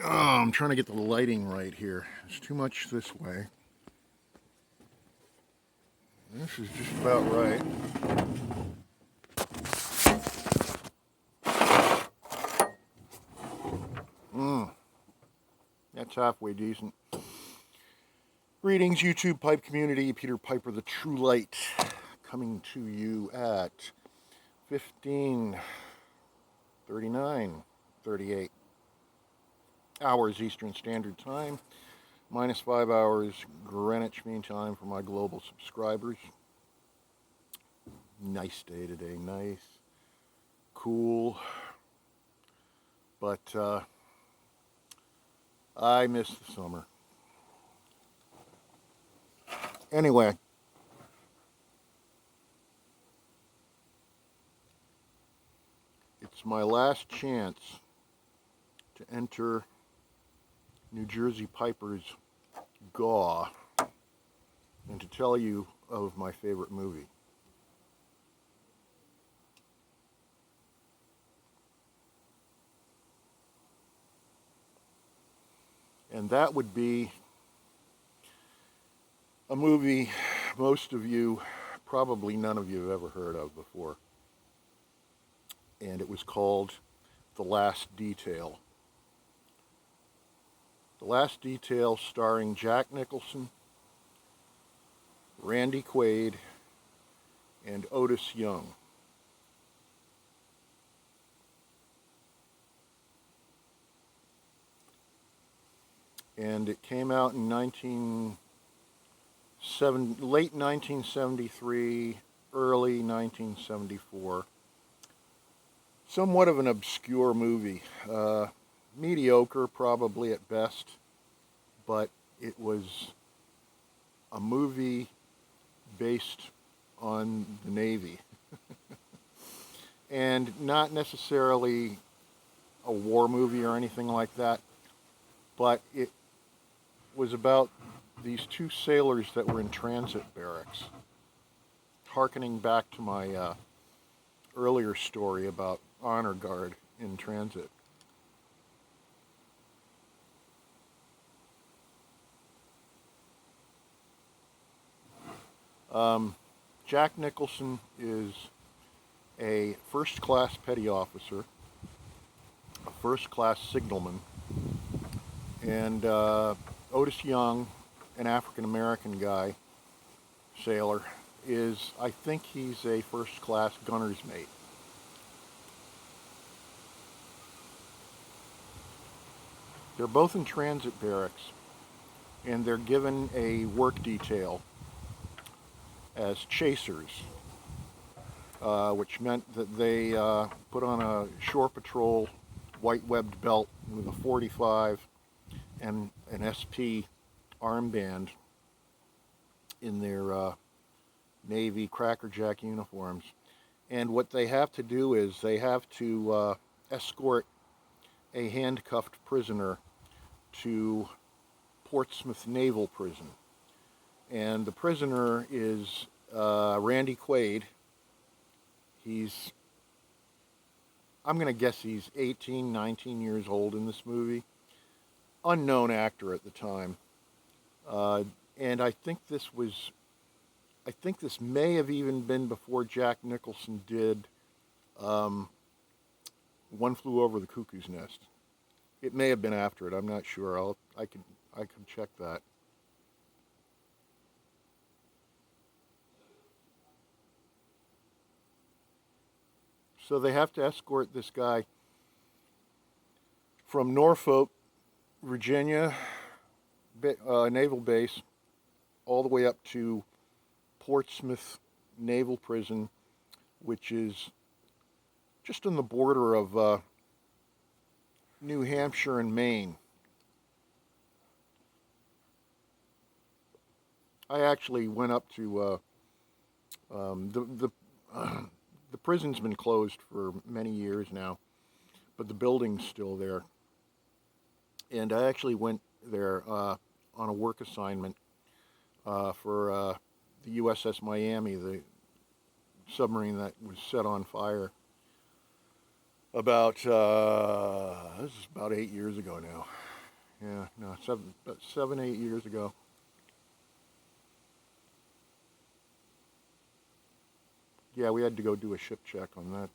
Oh, I'm trying to get the lighting right here. It's too much this way. This is just about right. That's halfway decent. Greetings, YouTube pipe community. Peter Piper, the True Light, coming to you at 15:39:38 hours Eastern Standard Time, minus 5 hours Greenwich Mean Time for my global subscribers. Nice day today. Nice, cool, but I miss the summer. Anyway, it's my last chance to enter New Jersey Piper's GAW and to tell you of my favorite movie. And that would be a movie most of you, probably none of you have ever heard of before. And it was called The Last Detail. The Last Detail, starring Jack Nicholson, Randy Quaid, and Otis Young. And it came out in late 1973, early 1974. Somewhat of an obscure movie. Mediocre, probably at best, but it was a movie based on the Navy. And not necessarily a war movie or anything like that, but it was about these two sailors that were in transit barracks, hearkening back to my earlier story about honor guard in transit. Jack Nicholson is a first-class petty officer, a first-class signalman, and Otis Young, an African-American guy, sailor, I think he's a first-class gunner's mate. They're both in transit barracks, and they're given a work detail as chasers, which meant that they put on a shore patrol white webbed belt with a 45 and an SP armband in their Navy crackerjack uniforms. And what they have to do is they have to escort a handcuffed prisoner to Portsmouth Naval Prison. And the prisoner is Randy Quaid. I'm going to guess he's 18, 19 years old in this movie. Unknown actor at the time. And I think this may have even been before Jack Nicholson did One Flew Over the Cuckoo's Nest. It may have been after it. I'm not sure. I can check that. So they have to escort this guy from Norfolk, Virginia, naval base, all the way up to Portsmouth Naval Prison, which is just on the border of New Hampshire and Maine. I actually went up to the prison's been closed for many years now, but the building's still there. And I actually went there on a work assignment for the USS Miami, the submarine that was set on fire this is about 8 years ago now. Yeah, no, about 8 years ago. Yeah, we had to go do a ship check on that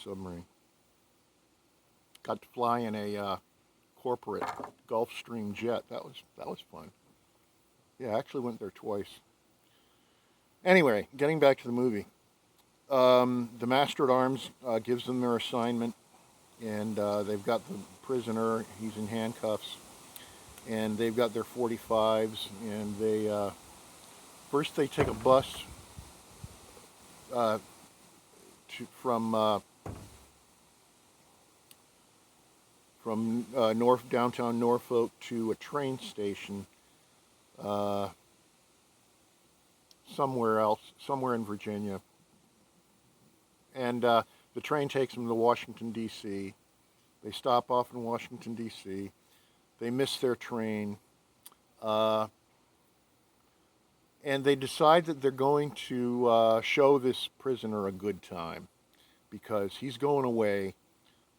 submarine. Got to fly in a corporate Gulfstream jet. That was fun. Yeah, I actually went there twice. Anyway, getting back to the movie. The Master at Arms gives them their assignment, and they've got the prisoner. He's in handcuffs, and they've got their 45s. And they first they take a bus uh, from downtown Norfolk to a train station uh, somewhere else, somewhere in Virginia, and the train takes them to Washington D.C. They stop off in Washington D.C. They miss their train, uh, and they decide that they're going to show this prisoner a good time because he's going away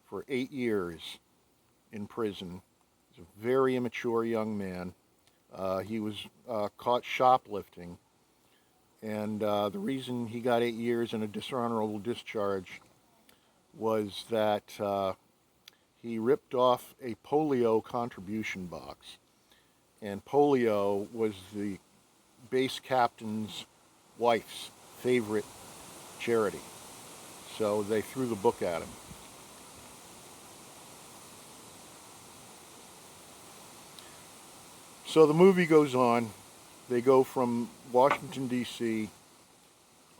for 8 years in prison. He's a very immature young man. He was caught shoplifting, and the reason he got 8 years and a dishonorable discharge was that he ripped off a polio contribution box. And polio was the base captain's wife's favorite charity. So they threw the book at him. So the movie goes on. They go from Washington, D.C.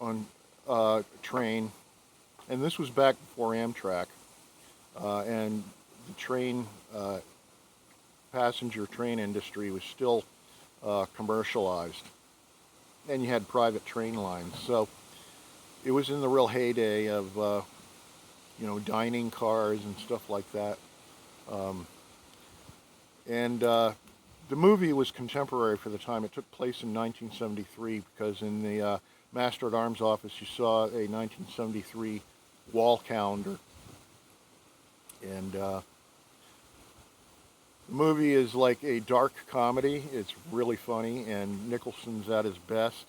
on a train. And this was back before Amtrak. And the passenger train industry was still commercialized. And you had private train lines. So it was in the real heyday of, dining cars and stuff like that. Um, and the movie was contemporary for the time. It took place in 1973 because in the Master at Arms office you saw a 1973 wall calendar. And the movie is like a dark comedy. It's really funny, and Nicholson's at his best.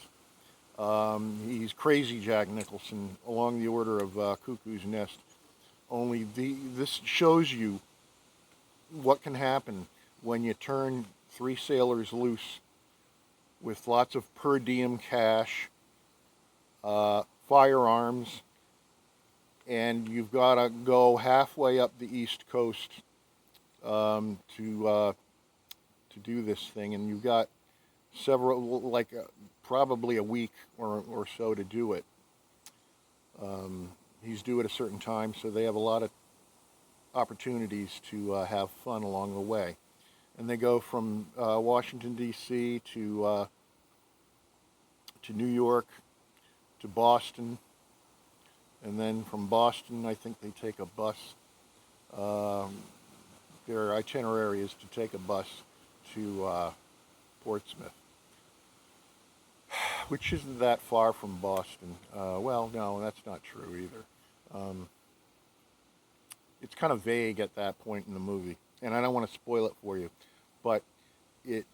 He's crazy Jack Nicholson, along the order of Cuckoo's Nest. Only this shows you what can happen when you turn three sailors loose with lots of per diem cash, firearms, and you've got to go halfway up the East Coast to do this thing, and you've got probably a week or so to do it. He's due at a certain time, so they have a lot of opportunities to have fun along the way. And they go from Washington D.C. to New York to Boston, and then from Boston, I think they take a bus. Their itinerary is to take a bus to Portsmouth, which isn't that far from Boston. Well, no, that's not true either. It's kind of vague at that point in the movie, and I don't want to spoil it for you, but it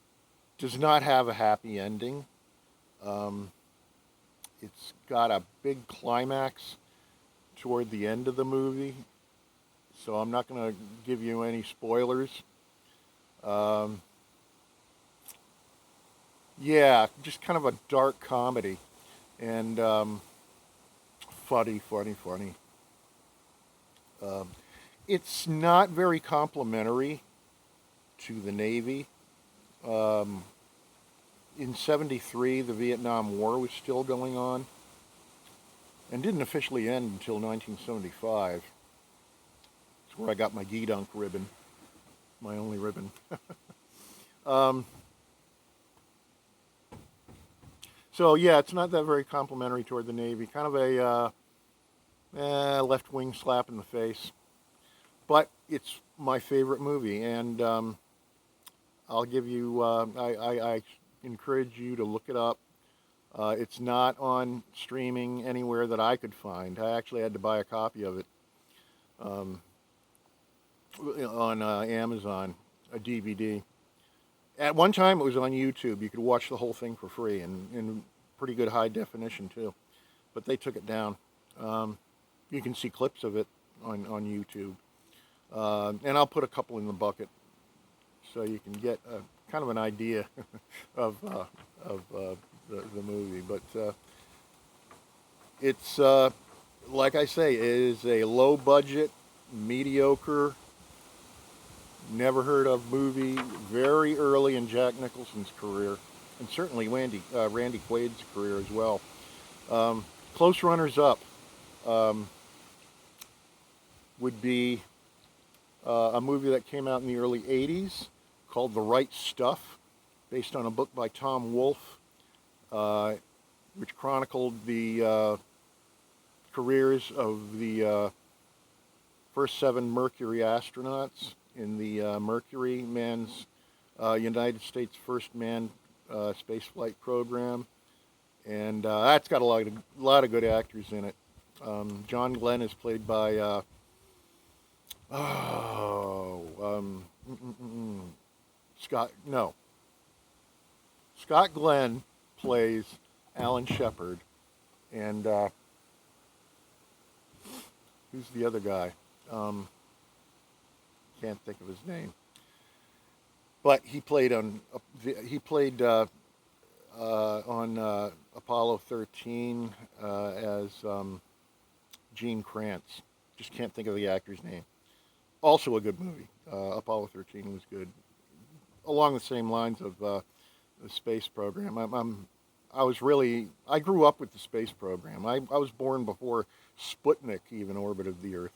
does not have a happy ending. It's got a big climax toward the end of the movie, so I'm not going to give you any spoilers. Yeah, just kind of a dark comedy, and funny. Um, it's not very complimentary to the Navy. Um, in '73, the Vietnam War was still going on and didn't officially end until 1975. It's where I got my Geedunk ribbon, my only ribbon. um, so yeah, it's not that very complimentary toward the Navy. Kind of a left-wing slap in the face. But it's my favorite movie, and I'll give you. I encourage you to look it up. It's not on streaming anywhere that I could find. I actually had to buy a copy of it on Amazon. a DVD. At one time, it was on YouTube. You could watch the whole thing for free and in pretty good high definition too. But they took it down. You can see clips of it on YouTube, and I'll put a couple in the bucket so you can get kind of an idea of the movie. But it's like I say, it is a low budget, mediocre, never heard of movie, very early in Jack Nicholson's career, and certainly Randy Quaid's career as well. Close runners up would be a movie that came out in the early 80s called The Right Stuff, based on a book by Tom Wolfe, which chronicled the careers of the first 7 Mercury astronauts in the Mercury man's United States first manned spaceflight program, and that's got a lot of good actors in it. John Glenn is played by Scott Glenn plays Alan Shepard, and who's the other guy? Can't think of his name. But he played on Apollo 13 as Gene Kranz. Just can't think of the actor's name. Also a good movie. Apollo 13 was good. Along the same lines of the space program. I grew up with the space program. I was born before Sputnik even orbited the Earth,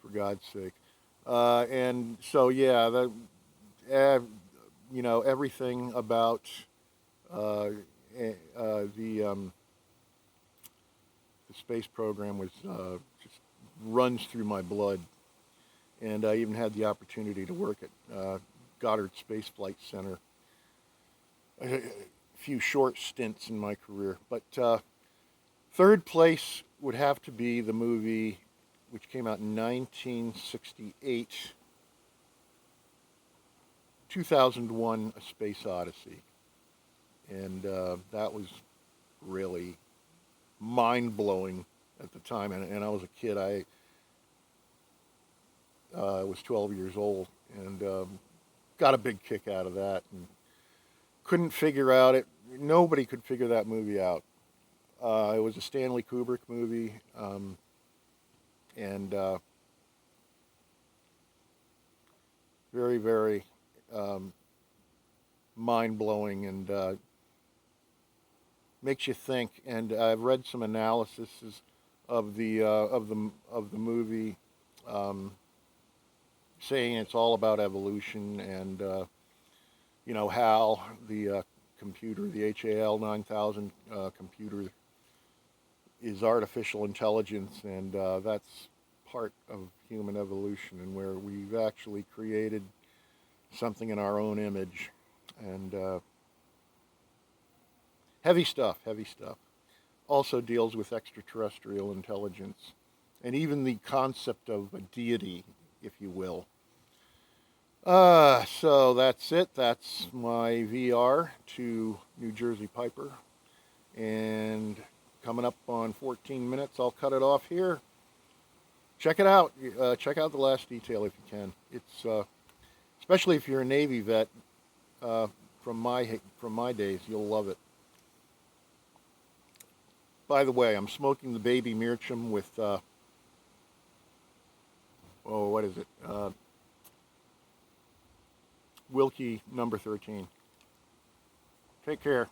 for God's sake. And so, yeah, everything about the space program was just runs through my blood. And I even had the opportunity to work at Goddard Space Flight Center. A few short stints in my career. But third place would have to be the movie which came out in 1968, 2001: A Space Odyssey. And that was really mind-blowing at the time. And I was a kid. I was 12 years old and got a big kick out of that. And couldn't figure out it. Nobody could figure that movie out. It was a Stanley Kubrick movie, and very, very mind-blowing, and makes you think. And I've read some analyses of the movie, saying it's all about evolution and how the computer, the HAL 9000 computer, is artificial intelligence, and that's part of human evolution, and where we've actually created something in our own image. And heavy stuff. Also deals with extraterrestrial intelligence, and even the concept of a deity, if you will. So that's it. That's my VR to New Jersey Piper. And coming up on 14 minutes, I'll cut it off here. Check it out. Check out The Last Detail if you can. It's especially if you're a Navy vet from my days, you'll love it. By the way, I'm smoking the Baby Meerschaum with what is it? Wilkie number 13. Take care.